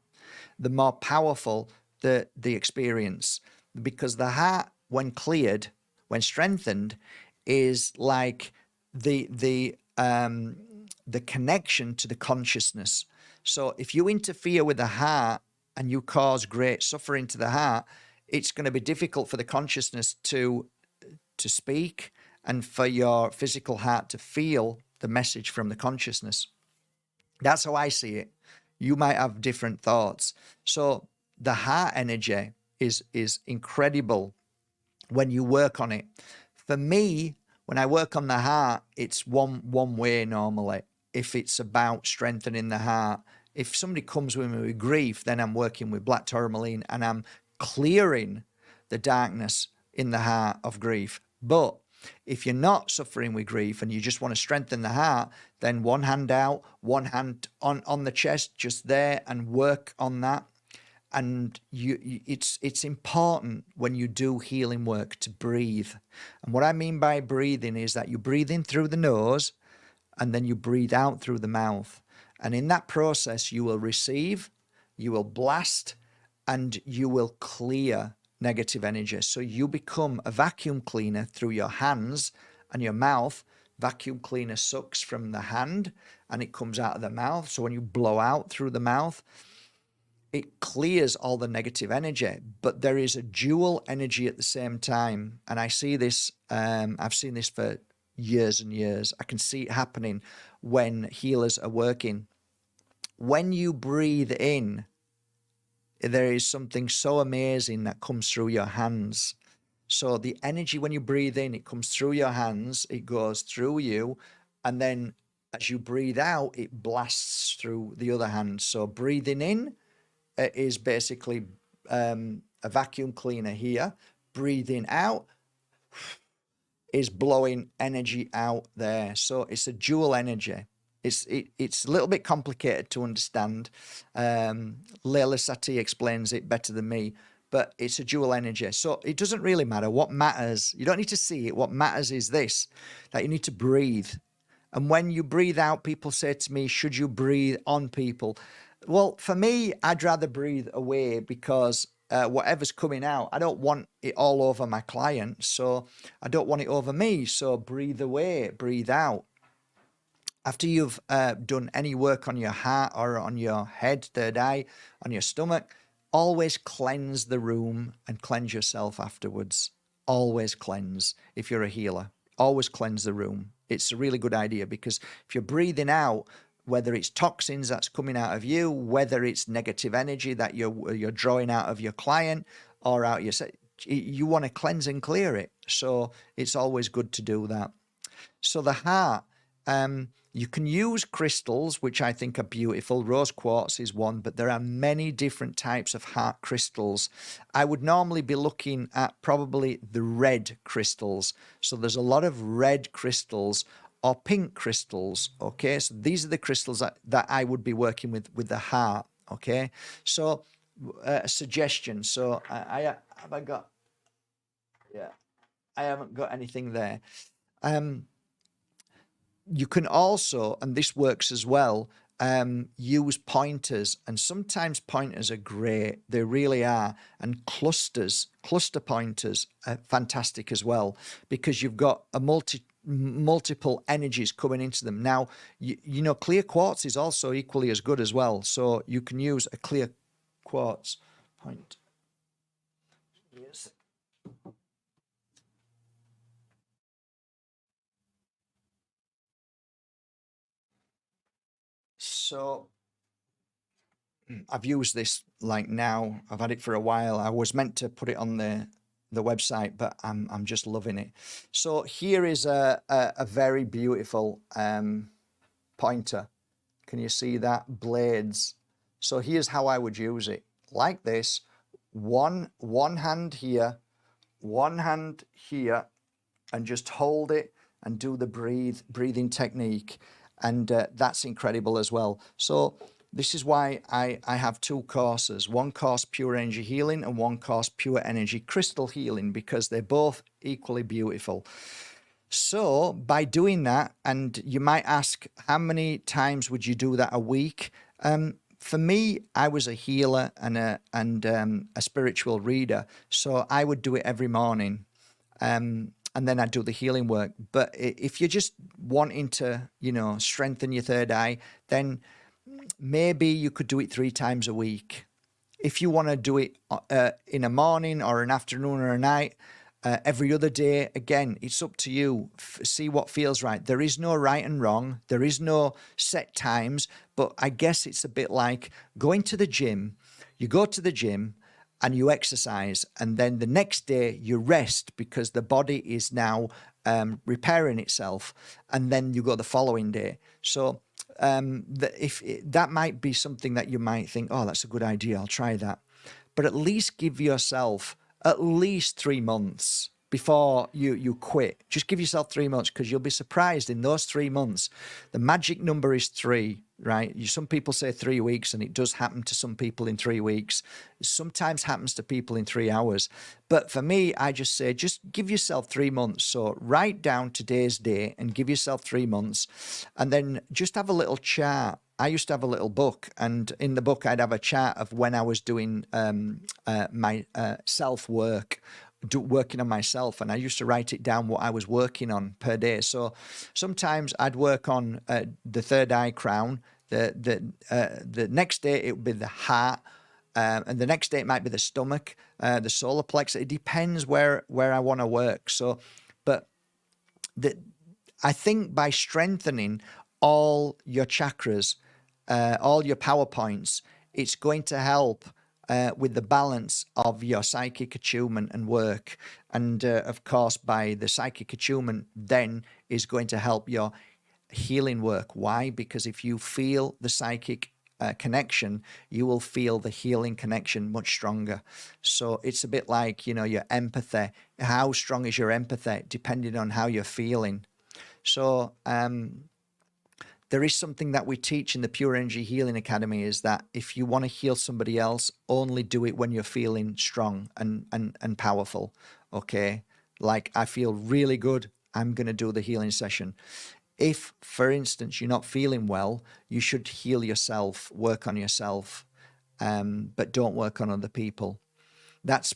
the more powerful the experience, because the heart, when cleared, when strengthened, is like the connection to the consciousness. So if you interfere with the heart and you cause great suffering to the heart, it's going to be difficult for the consciousness to speak, and for your physical heart to feel the message from the consciousness. That's how I see it. You might have different thoughts. So the heart energy is incredible when you work on it. For me, when I work on the heart, it's one way normally. If it's about strengthening the heart, if somebody comes with me with grief, then I'm working with black tourmaline and I'm clearing the darkness in the heart of grief. But if you're not suffering with grief and you just want to strengthen the heart, then one hand out, one hand on the chest, just there, and work on that. And it's important when you do healing work to breathe. And what I mean by breathing is that you breathe in through the nose and then you breathe out through the mouth. And in that process, you will receive, you will blast, and you will clear negative energy. So you become a vacuum cleaner through your hands and your mouth. Vacuum cleaner sucks from the hand and it comes out of the mouth. So when you blow out through the mouth, it clears all the negative energy, but there is a dual energy at the same time. And I see this, I've seen this for years and years. I can see it happening when healers are working. When you breathe in, there is something so amazing that comes through your hands. So the energy, when you breathe in, it comes through your hands, it goes through you, and then as you breathe out, it blasts through the other hand. So breathing in is basically a vacuum cleaner here. Breathing out is blowing energy out there. So it's a dual energy. It's a little bit complicated to understand. Leila Sati explains it better than me, but it's a dual energy. So it doesn't really matter. What matters, you don't need to see it. What matters is this, that you need to breathe. And when you breathe out, people say to me, should you breathe on people? Well, for me, I'd rather breathe away because whatever's coming out, I don't want it all over my client. So I don't want it over me. So breathe away, breathe out. After you've done any work on your heart or on your head, third eye, on your stomach, always cleanse the room and cleanse yourself afterwards. Always cleanse if you're a healer. Always cleanse the room. It's a really good idea because if you're breathing out, whether it's toxins that's coming out of you, whether it's negative energy that you're drawing out of your client or out your, you want to cleanse and clear it. So it's always good to do that. So the heart, you can use crystals, which I think are beautiful. Rose quartz is one, but there are many different types of heart crystals. I would normally be looking at probably the red crystals. So there's a lot of red crystals or pink crystals, okay? So these are the crystals that I would be working with the heart, okay? So a suggestion. So I haven't got anything there. You can also, and this works as well, use pointers, and sometimes pointers are great. They really are. And cluster pointers are fantastic as well because you've got a multiple energies coming into them. Now, you know, clear quartz is also equally as good as well. So you can use a clear quartz point. Yes. So I've used this like now. I've had it for a while. I was meant to put it on the website, but I'm just loving it. So here is a very beautiful pointer. Can you see that? Blades. So here's how I would use it. Like this. One hand here, one hand here, and just hold it and do the breathing technique. And that's incredible as well. So this is why I have two courses, one course pure energy healing and one course pure energy crystal healing, because they're both equally beautiful. So by doing that, and you might ask, how many times would you do that a week? For me, I was a healer and a spiritual reader, so I would do it every morning. And then I do the healing work. But if you're just wanting to, you know, strengthen your third eye, then maybe you could do it 3 times a week. If you want to do it in a morning or an afternoon or a night, every other day, again, it's up to you. See what feels right. There is no right and wrong. There is no set times. But I guess it's a bit like going to the gym. You go to the gym and you exercise, and then the next day you rest because the body is now repairing itself, and then you go the following day. So if that might be something that you might think, oh, that's a good idea, I'll try that. But at least give yourself at least 3 months before you quit. Just give yourself 3 months, because you'll be surprised in those 3 months. The magic number is 3, right? Some people say 3 weeks, and it does happen to some people in 3 weeks. It sometimes happens to people in 3 hours. But for me, I just say, just give yourself 3 months. So write down today's day and give yourself 3 months, and then just have a little chart. I used to have a little book, and in the book I'd have a chart of when I was doing my self-work, working on myself, and I used to write it down what I was working on per day. So sometimes I'd work on the third eye crown. The next day it would be the heart, and the next day it might be the stomach, the solar plexus. It depends where I want to work. So, but I think by strengthening all your chakras, all your power points, it's going to help with the balance of your psychic attunement and work. And of course, by the psychic attunement, then is going to help your healing work. Why? Because if you feel the psychic connection, you will feel the healing connection much stronger. So it's a bit like, your empathy. How strong is your empathy depending on how you're feeling? So there is something that we teach in the Pure Energy Healing Academy, is that if you want to heal somebody else, only do it when you're feeling strong and powerful. Okay. Like, I feel really good, I'm going to do the healing session. If, for instance, you're not feeling well, you should heal yourself, work on yourself, but don't work on other people. That's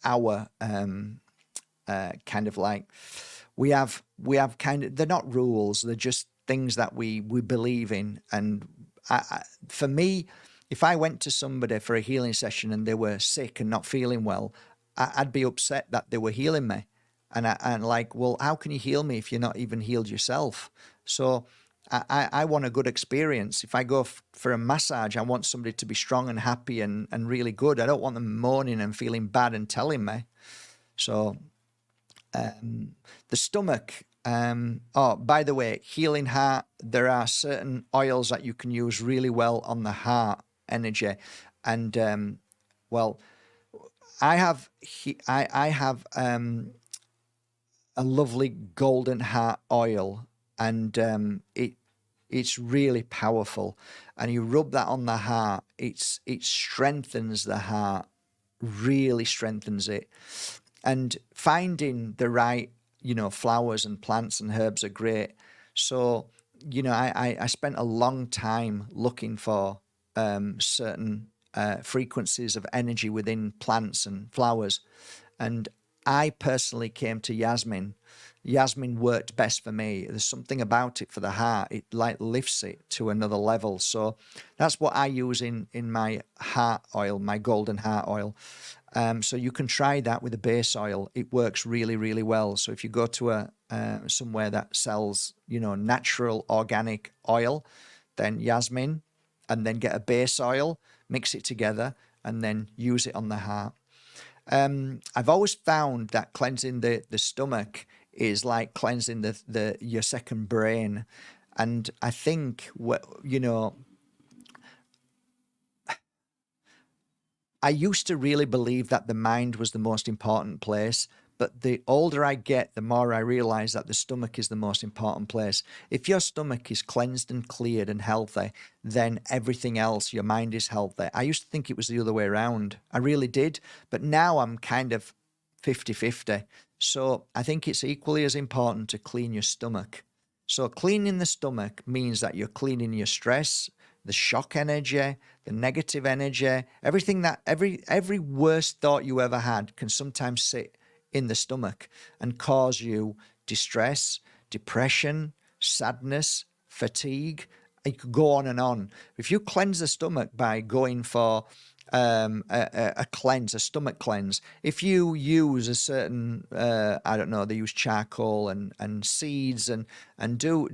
our kind of like, we have kind of, they're not rules, they're just things that we believe in. And for me, if I went to somebody for a healing session and they were sick and not feeling well, I'd be upset that they were healing me. And like, well, how can you heal me if you're not even healed yourself? So I want a good experience. If I go for a massage, I want somebody to be strong and happy and really good. I don't want them moaning and feeling bad and telling me. So the stomach. Oh, by the way, healing heart, there are certain oils that you can use really well on the heart energy. And well, I have a lovely golden heart oil, and it's really powerful. And you rub that on the heart, it strengthens the heart, really strengthens it. And finding the right, flowers and plants and herbs are great. So, I spent a long time looking for certain frequencies of energy within plants and flowers. And I personally came to Yasmin. Yasmin worked best for me. There's something about it for the heart. It like lifts it to another level. So that's what I use in my heart oil, my golden heart oil. So you can try that with a base oil. It works really, really well. So if you go to somewhere that sells, natural organic oil, then Yasmin, and then get a base oil, mix it together, and then use it on the heart. I've always found that cleansing the stomach is like cleansing your second brain. And I think, I used to really believe that the mind was the most important place, but the older I get, the more I realize that the stomach is the most important place. If your stomach is cleansed and cleared and healthy, then everything else, your mind is healthy. I used to think it was the other way around. I really did. But now I'm kind of 50-50. So I think it's equally as important to clean your stomach. So cleaning the stomach means that you're cleaning your stress, the shock energy, the negative energy, everything that every worst thought you ever had can sometimes sit in the stomach and cause you distress, depression, sadness, fatigue. It could go on and on. If you cleanse the stomach by going for a cleanse, a stomach cleanse. If you use a certain, I don't know, they use charcoal and seeds and so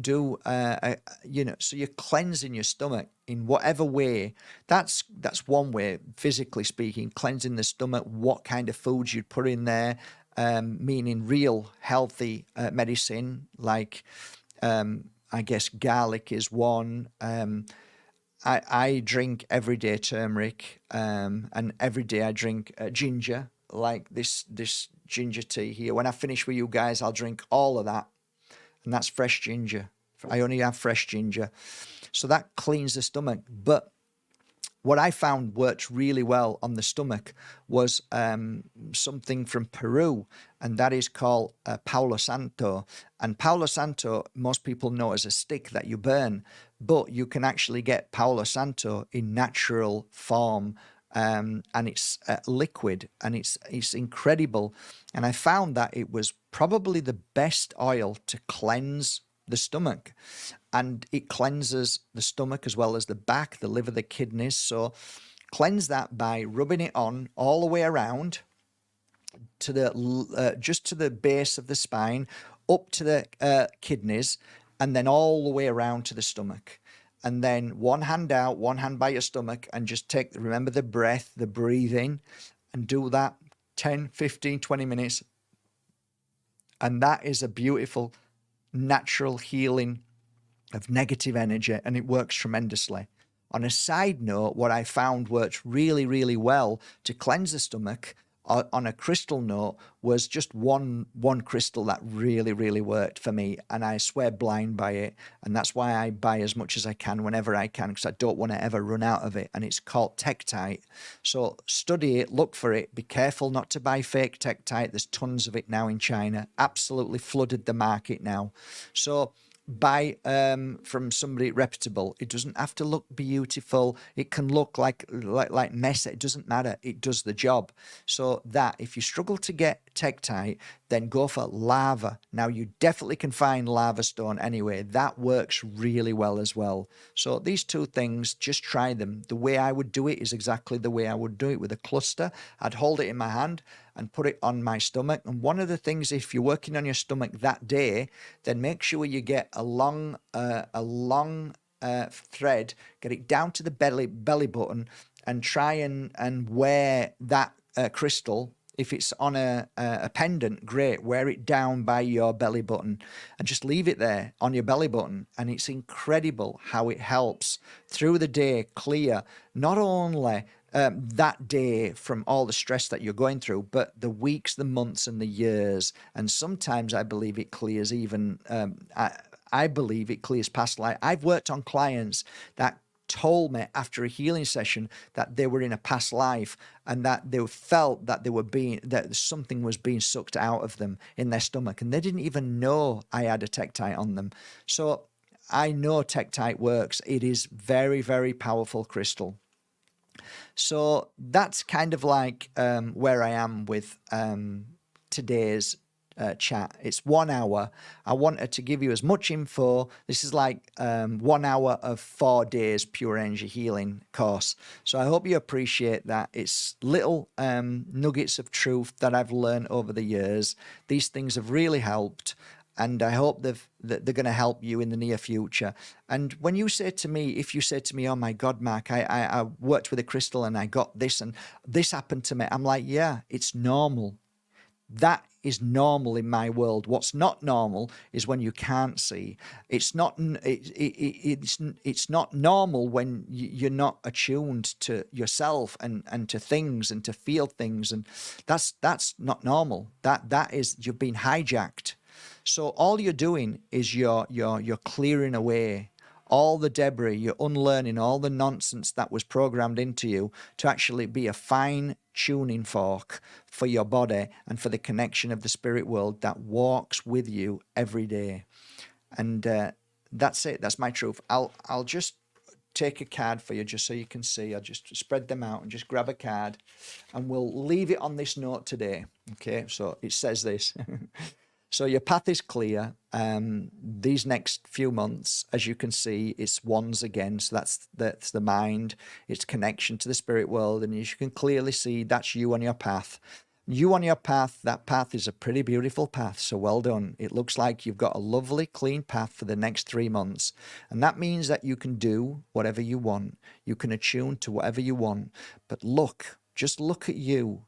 you're cleansing your stomach in whatever way. That's one way, physically speaking, cleansing the stomach. What kind of foods you'd put in there, meaning real healthy medicine like. I guess garlic is one. I drink everyday turmeric, and every day I drink ginger, like this ginger tea here. When I finish with you guys, I'll drink all of that, and that's fresh ginger. I only have fresh ginger, so that cleans the stomach. But what I found worked really well on the stomach was something from Peru, and that is called Palo Santo. And Palo Santo, most people know as a stick that you burn, but you can actually get Palo Santo in natural form. And it's liquid, and it's incredible. And I found that it was probably the best oil to cleanse the stomach, and it cleanses the stomach as well as the back, the liver, the kidneys. So cleanse that by rubbing it on all the way around to the just to the base of the spine, up to the kidneys, and then all the way around to the stomach. And then one hand out, one hand by your stomach, and just remember the breath, the breathing, and do that 10, 15, 20 minutes. And that is a beautiful natural healing of negative energy, and it works tremendously. On a side note, what I found worked really, really well to cleanse the stomach on a crystal note was just one crystal that really, really worked for me, and I swear blind by it. And that's why I buy as much as I can whenever I can, because I don't want to ever run out of it. And it's called Tektite. So study it, look for it, be careful not to buy fake Tektite. There's tons of it now in China, absolutely flooded the market now. So buy from somebody reputable. It doesn't have to look beautiful. It can look like mess. It doesn't matter. It does the job. So that if you struggle to get Tektite, then go for lava. Now you definitely can find lava stone anyway. That works really well as well. So these two things, just try them. The way I would do it is exactly the way I would do it with a cluster. I'd hold it in my hand and put it on my stomach. And one of the things, if you're working on your stomach that day, then make sure you get a long thread, get it down to the belly button, and try and wear that crystal. If it's on a pendant, great, wear it down by your belly button and just leave it there on your belly button. And it's incredible how it helps through the day clear not only that day from all the stress that you're going through, but the weeks, the months, and the years. And sometimes I believe it clears even, I believe it clears past life. I've worked on clients that told me after a healing session that they were in a past life, and that they felt that that something was being sucked out of them in their stomach, and they didn't even know I had a Tektite on them. So I know Tektite works. It is very, very powerful crystal. So that's kind of like where I am with today's chat. It's 1 hour. I wanted to give you as much info. This is like 1 hour of 4 days pure energy healing course. So I hope you appreciate that. It's little nuggets of truth that I've learned over the years. These things have really helped, and I hope that they're going to help you in the near future. And when you say to me, if you say to me, oh my God, Mark, I worked with a crystal and I got this and this happened to me, I'm like, yeah, it's normal. That is normal in my world. What's not normal is when you can't see. It's not normal when you're not attuned to yourself and to things and to feel things, and that's not normal. That is, you've been hijacked. So all you're doing is you're clearing away all the debris, you're unlearning all the nonsense that was programmed into you to actually be a fine tuning fork for your body and for the connection of the spirit world that walks with you every day. And that's it. That's my truth. I'll just take a card for you just so you can see. I'll just spread them out and just grab a card, and we'll leave it on this note today. Okay, so it says this. So your path is clear. These next few months, as you can see, it's wands again. So that's the mind, its connection to the spirit world. And as you can clearly see, that's you on your path. You on your path, that path is a pretty beautiful path. So well done. It looks like you've got a lovely, clean path for the next 3 months. And that means that you can do whatever you want. You can attune to whatever you want. But look, just look at you.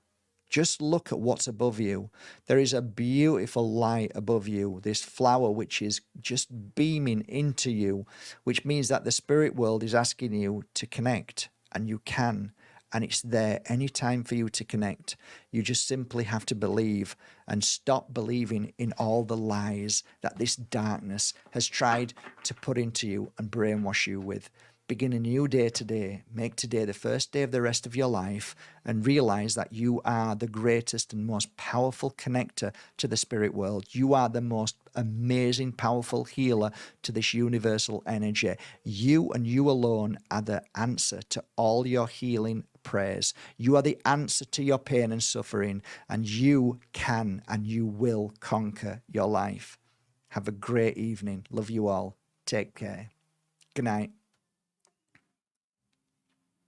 Just look at what's above you. There is a beautiful light above you, this flower which is just beaming into you, which means that the spirit world is asking you to connect, and you can. And it's there anytime for you to connect. You just simply have to believe and stop believing in all the lies that this darkness has tried to put into you and brainwash you with. Begin a new day today. Make today the first day of the rest of your life, and realize that you are the greatest and most powerful connector to the spirit world. You are the most amazing, powerful healer to this universal energy. You and you alone are the answer to all your healing prayers. You are the answer to your pain and suffering, and you can and you will conquer your life. Have a great evening. Love you all. Take care. Good night.